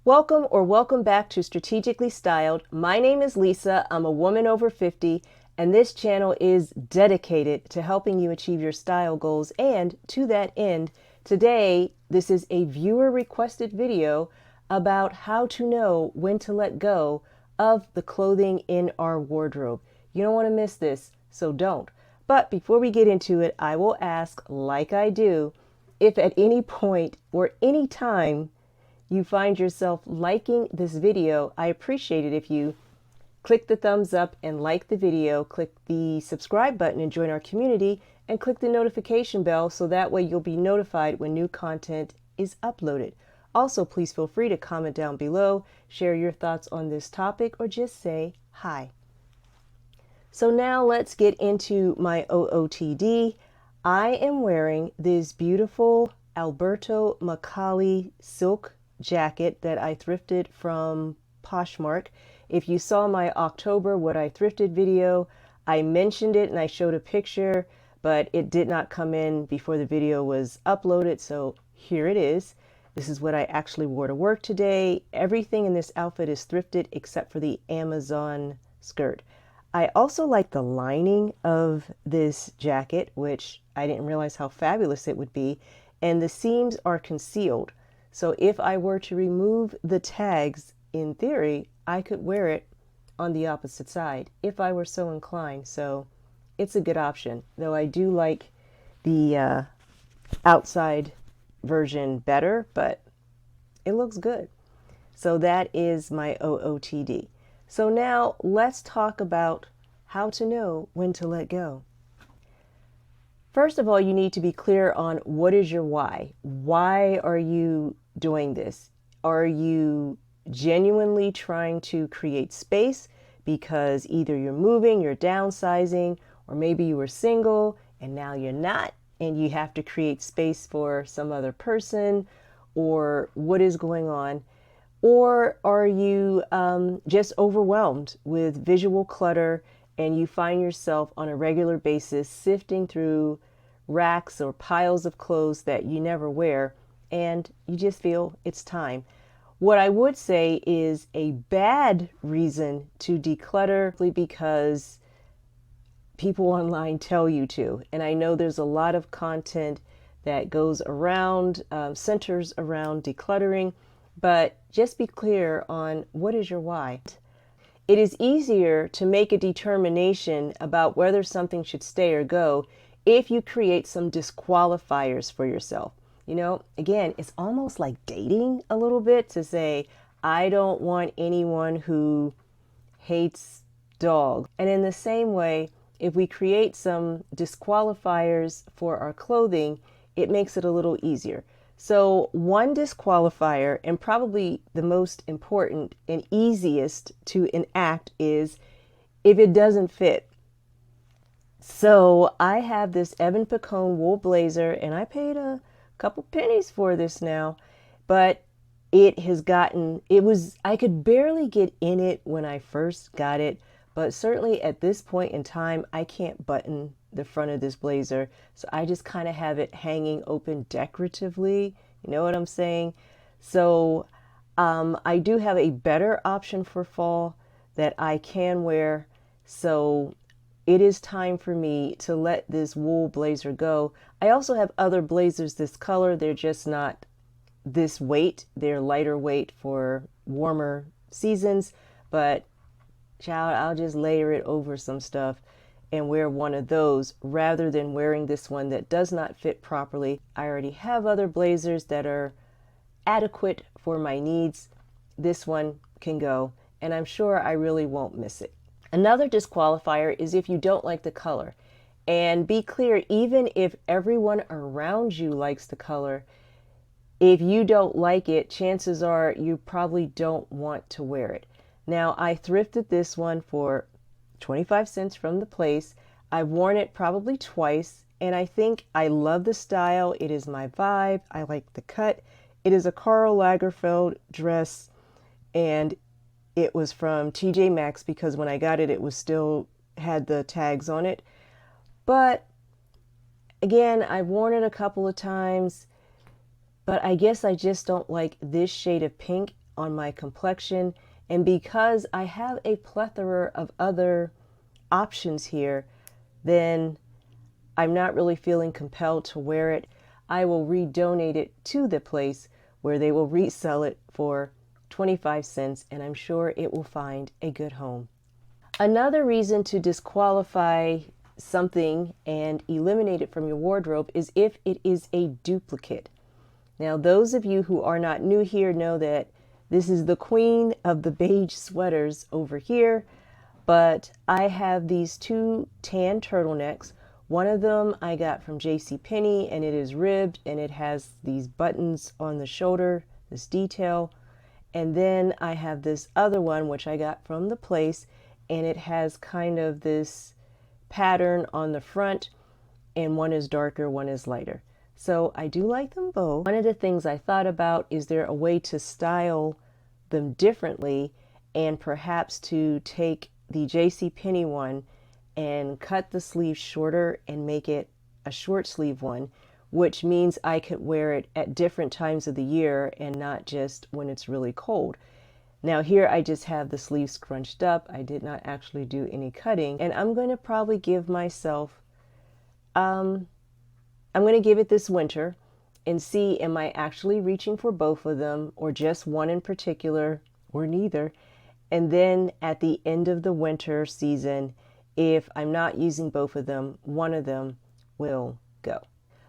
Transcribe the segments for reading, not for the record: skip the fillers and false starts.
Welcome back to Strategically Styled. My name is Lisa. I'm a woman over 50, and this channel is dedicated to helping you achieve your style goals. And to that end, today, this is a viewer requested video about how to know when to let go of the clothing in our wardrobe. You don't want to miss this, so don't. But before we get into it, I will ask, like I do, if at any point or any time you find yourself liking this video, I appreciate it if you click the thumbs up and like the video, click the subscribe button and join our community, and click the notification bell so that way you'll be notified when new content is uploaded. Also, please feel free to comment down below, share your thoughts on this topic, or just say hi. So now let's get into my OOTD. I am wearing this beautiful Alberto Macali silk jacket that I thrifted from Poshmark. If you saw my October What I Thrifted video, I mentioned it and I showed a picture, but it did not come in before the video was uploaded, so here it is. This is what I actually wore to work today. Everything in this outfit is thrifted except for the Amazon skirt. I also like the lining of this jacket, which I didn't realize how fabulous it would be, and the seams are concealed. So if I were to remove the tags, in theory, I could wear it on the opposite side if I were so inclined. So it's a good option, though I do like the outside version better, but it looks good. So that is my OOTD. So now let's talk about how to know when to let go. First of all, you need to be clear on what is your why. Why are you doing this? Are you genuinely trying to create space because either you're moving, you're downsizing, or maybe you were single and now you're not and you have to create space for some other person, or what is going on? Or are you just overwhelmed with visual clutter and you find yourself on a regular basis sifting through racks or piles of clothes that you never wear and you just feel it's time? What I would say is a bad reason to declutter because people online tell you to. And I know there's a lot of content that goes around, centers around decluttering, but just be clear on what is your why. It is easier to make a determination about whether something should stay or go if you create some disqualifiers for yourself. You know, again, it's almost like dating a little bit to say, I don't want anyone who hates dogs. And in the same way, if we create some disqualifiers for our clothing, it makes it a little easier. So one disqualifier, and probably the most important and easiest to enact, is if it doesn't fit. So I have this Evan Picone wool blazer, and I paid a couple pennies for this now, but I could barely get in it when I first got it, but certainly at this point in time, I can't button the front of this blazer. So I just kind of have it hanging open decoratively. You know what I'm saying? So I do have a better option for fall that I can wear. So it is time for me to let this wool blazer go. I also have other blazers this color. They're just not this weight. They're lighter weight for warmer seasons, but child, I'll just layer it over some stuff and wear one of those rather than wearing this one that does not fit properly. I already have other blazers that are adequate for my needs. This one can go, and I'm sure I really won't miss it. Another disqualifier is if you don't like the color. And be clear, even if everyone around you likes the color, if you don't like it, chances are you probably don't want to wear it. Now, I thrifted this one for 25 cents from the place. I've worn it probably twice, and I think I love the style. It is my vibe. I like the cut. It is a Karl Lagerfeld dress, and it was from TJ Maxx because when I got it, it was still had the tags on it. But again, I've worn it a couple of times, but I guess I just don't like this shade of pink on my complexion, and because I have a plethora of other options here, then I'm not really feeling compelled to wear it. I will redonate it to the place where they will resell it for 25 cents, and I'm sure it will find a good home. Another reason to disqualify something and eliminate it from your wardrobe is if it is a duplicate. Now, those of you who are not new here know that this is the queen of the beige sweaters over here, but I have these two tan turtlenecks. One of them I got from JCPenney, and it is ribbed, and it has these buttons on the shoulder, this detail. And then I have this other one, which I got from the place, and it has kind of this pattern on the front, and one is darker, one is lighter. So I do like them both. One of the things I thought about, is there a way to style them differently, and perhaps to take the JCPenney one and cut the sleeve shorter and make it a short sleeve one, which means I could wear it at different times of the year and not just when it's really cold. Now here I just have the sleeves scrunched up. I did not actually do any cutting, and I'm going to probably give myself, I'm going to give it this winter and see, am I actually reaching for both of them or just one in particular or neither? And then at the end of the winter season, if I'm not using both of them, one of them will go.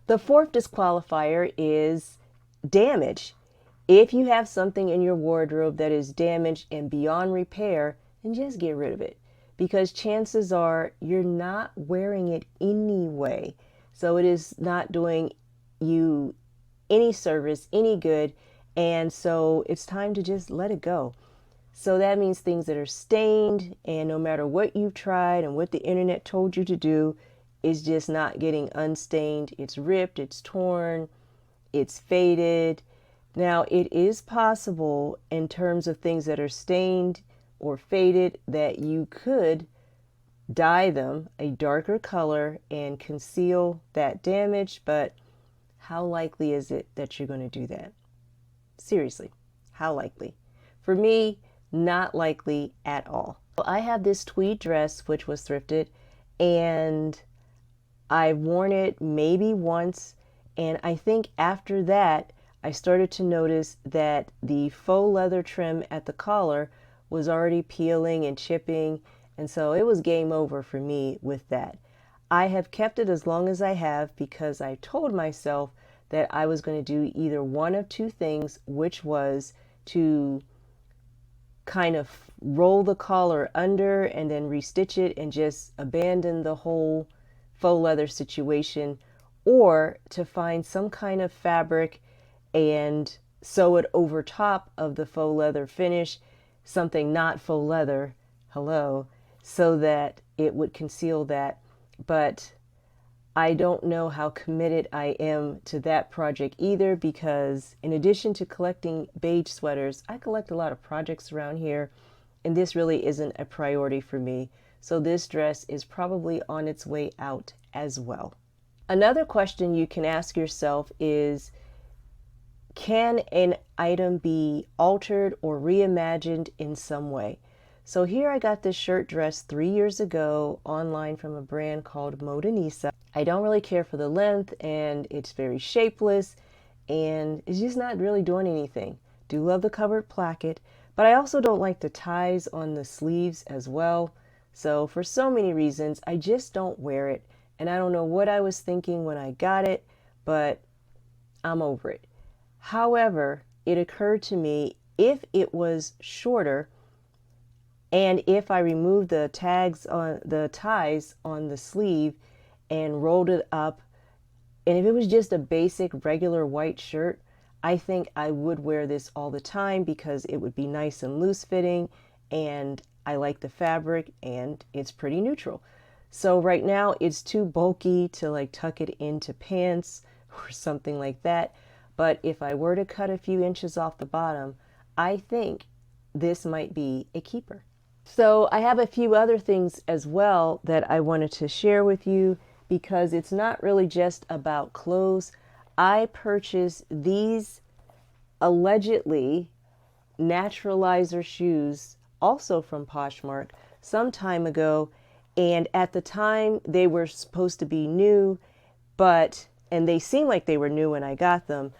The fourth disqualifier is damage. If you have something in your wardrobe that is damaged and beyond repair, then just get rid of it, because chances are you're not wearing it anyway. So it is not doing you any service, any good, and so it's time to just let it go. So that means things that are stained, and no matter what you've tried and what the internet told you to do, is just not getting unstained. It's ripped, it's torn, it's faded. Now, it is possible in terms of things that are stained or faded that you could dye them a darker color and conceal that damage, but how likely is it that you're going to do that? Seriously, how likely? For me, not likely at all. I have this tweed dress which was thrifted, and I've worn it maybe once, and I think after that I started to notice that the faux leather trim at the collar was already peeling and chipping, and so it was game over for me with that. I have kept it as long as I have because I told myself that I was going to do either one of two things, which was to kind of roll the collar under and then restitch it and just abandon the whole faux leather situation, or to find some kind of fabric and sew it over top of the faux leather finish, something not faux leather, hello, so that it would conceal that. But I don't know how committed I am to that project either, because in addition to collecting beige sweaters, I collect a lot of projects around here, and this really isn't a priority for me. So this dress is probably on its way out as well. Another question you can ask yourself is, can an item be altered or reimagined in some way? So here I got this shirt dress 3 years ago online from a brand called Modanisa. I don't really care for the length, and it's very shapeless, and it's just not really doing anything. Do love the covered placket, but I also don't like the ties on the sleeves as well. So for so many reasons, I just don't wear it, and I don't know what I was thinking when I got it, but I'm over it. However, it occurred to me, if it was shorter, and if I removed the tags on the ties on the sleeve and rolled it up, and if it was just a basic regular white shirt, I think I would wear this all the time because it would be nice and loose fitting, and I like the fabric, and it's pretty neutral. So right now it's too bulky to like tuck it into pants or something like that. But if I were to cut a few inches off the bottom, I think this might be a keeper. So I have a few other things as well that I wanted to share with you, because it's not really just about clothes. I purchased these allegedly naturalizer shoes, also from Poshmark, some time ago. And at the time, they were supposed to be new, and they seemed like they were new when I got them.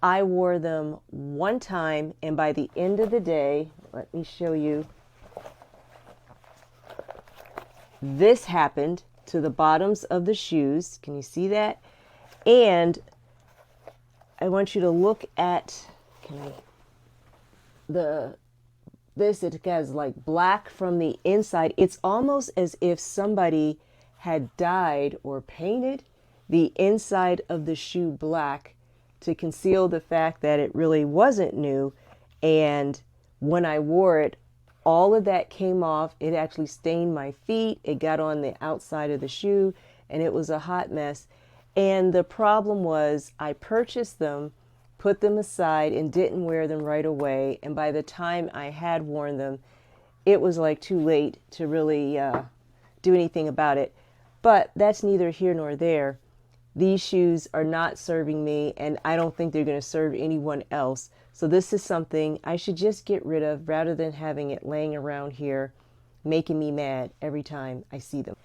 I wore them one time, and by the end of the day, let me show you, this happened to the bottoms of the shoes. Can you see that? And I want you to look at, it has like black from the inside. It's almost as if somebody had dyed or painted the inside of the shoe black to conceal the fact that it really wasn't new. And when I wore it, all of that came off. It actually stained my feet. It got on the outside of the shoe, and it was a hot mess. And the problem was I purchased them, put them aside, and didn't wear them right away. And by the time I had worn them, it was like too late to really do anything about it. But that's neither here nor there. These shoes are not serving me, and I don't think they're going to serve anyone else. So this is something I should just get rid of rather than having it laying around here, making me mad every time I see them.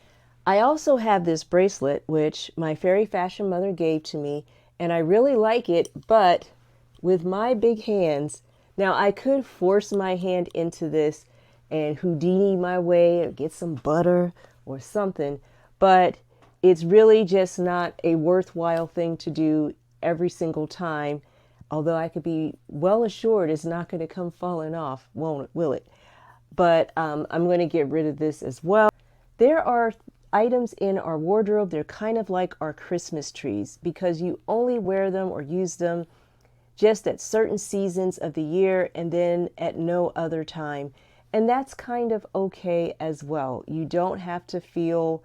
I also have this bracelet, which my fairy fashion mother gave to me, and I really like it, but with my big hands, now I could force my hand into this and Houdini my way or get some butter or something, but it's really just not a worthwhile thing to do every single time, although I could be well assured it's not going to come falling off, will it? But I'm going to get rid of this as well. There are items in our wardrobe, they're kind of like our Christmas trees because you only wear them or use them just at certain seasons of the year and then at no other time. And that's kind of okay as well. You don't have to feel,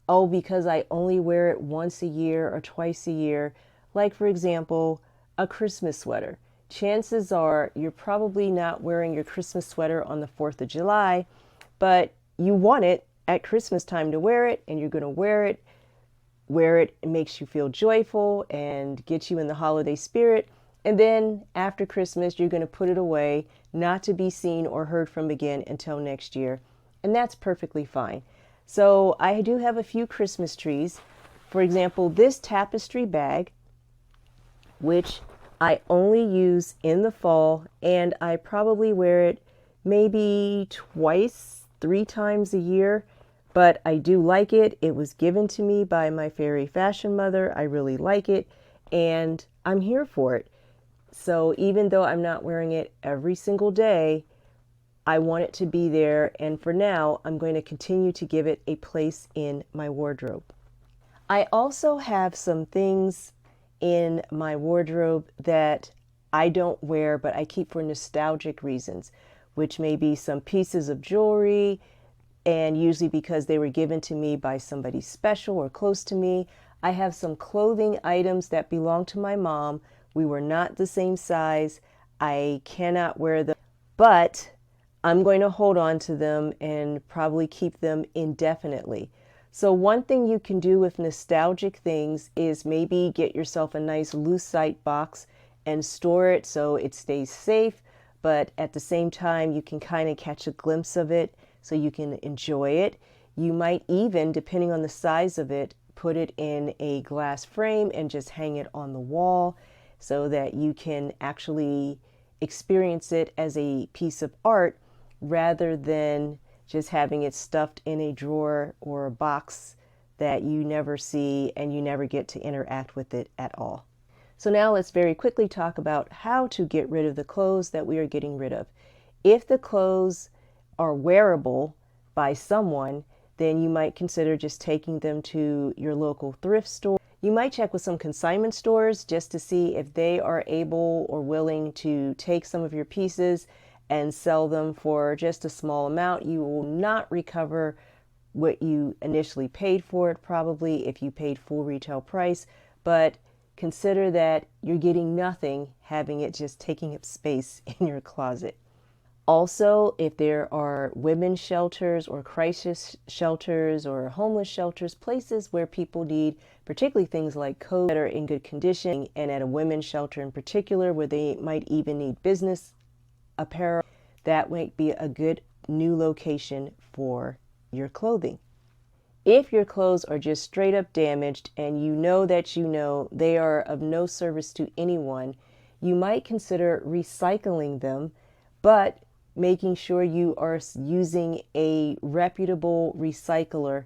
oh, because I only wear it once a year or twice a year. Like, for example, a Christmas sweater. Chances are you're probably not wearing your Christmas sweater on the 4th of July, but you want it at Christmas time to wear it, and you're going to wear it. It makes you feel joyful and gets you in the holiday spirit. And then after Christmas, you're going to put it away, not to be seen or heard from again until next year. And that's perfectly fine. So I do have a few Christmas trees. For example, this tapestry bag, which I only use in the fall, and I probably wear it maybe twice, 3 times a year, but I do like it. It was given to me by my fairy fashion mother. I really like it, and I'm here for it. So even though I'm not wearing it every single day, I want it to be there, and for now, I'm going to continue to give it a place in my wardrobe. I also have some things in my wardrobe that I don't wear, but I keep for nostalgic reasons, which may be some pieces of jewelry, and usually because they were given to me by somebody special or close to me. I have some clothing items that belong to my mom. We were not the same size. I cannot wear them, but I'm going to hold on to them and probably keep them indefinitely. So one thing you can do with nostalgic things is maybe get yourself a nice lucite box and store it so it stays safe, but at the same time you can kind of catch a glimpse of it so you can enjoy it. You might even, depending on the size of it, put it in a glass frame and just hang it on the wall so that you can actually experience it as a piece of art rather than just having it stuffed in a drawer or a box that you never see and you never get to interact with it at all. So now let's very quickly talk about how to get rid of the clothes that we are getting rid of. If the clothes are wearable by someone, then you might consider just taking them to your local thrift store. You might check with some consignment stores just to see if they are able or willing to take some of your pieces and sell them for just a small amount. You will not recover what you initially paid for it, probably if you paid full retail price, but consider that you're getting nothing having it just taking up space in your closet. Also, if there are women's shelters or crisis shelters or homeless shelters, places where people need particularly things like clothes that are in good condition, and at a women's shelter in particular where they might even need business apparel, that might be a good new location for your clothing. If your clothes are just straight up damaged and you know that they are of no service to anyone, you might consider recycling them, but making sure you are using a reputable recycler.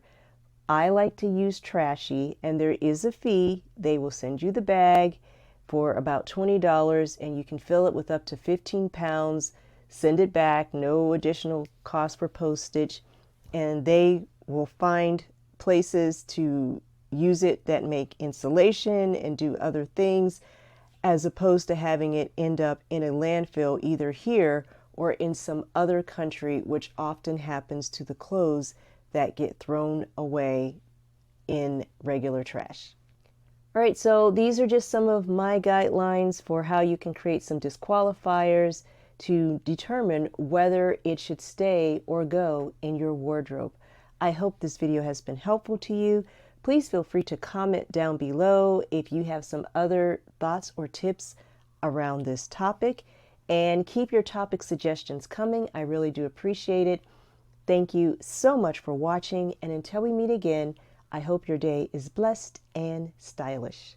I like to use Trashy, and there is a fee. They will send you the bag for about $20, and you can fill it with up to 15 pounds, send it back, no additional cost for postage, and they will find places to use it that make insulation and do other things, as opposed to having it end up in a landfill either here or in some other country, which often happens to the clothes that get thrown away in regular trash. All right, so these are just some of my guidelines for how you can create some disqualifiers to determine whether it should stay or go in your wardrobe. I hope this video has been helpful to you. Please feel free to comment down below if you have some other thoughts or tips around this topic, and keep your topic suggestions coming. I really do appreciate it. Thank you so much for watching, and until we meet again, I hope your day is blessed and stylish.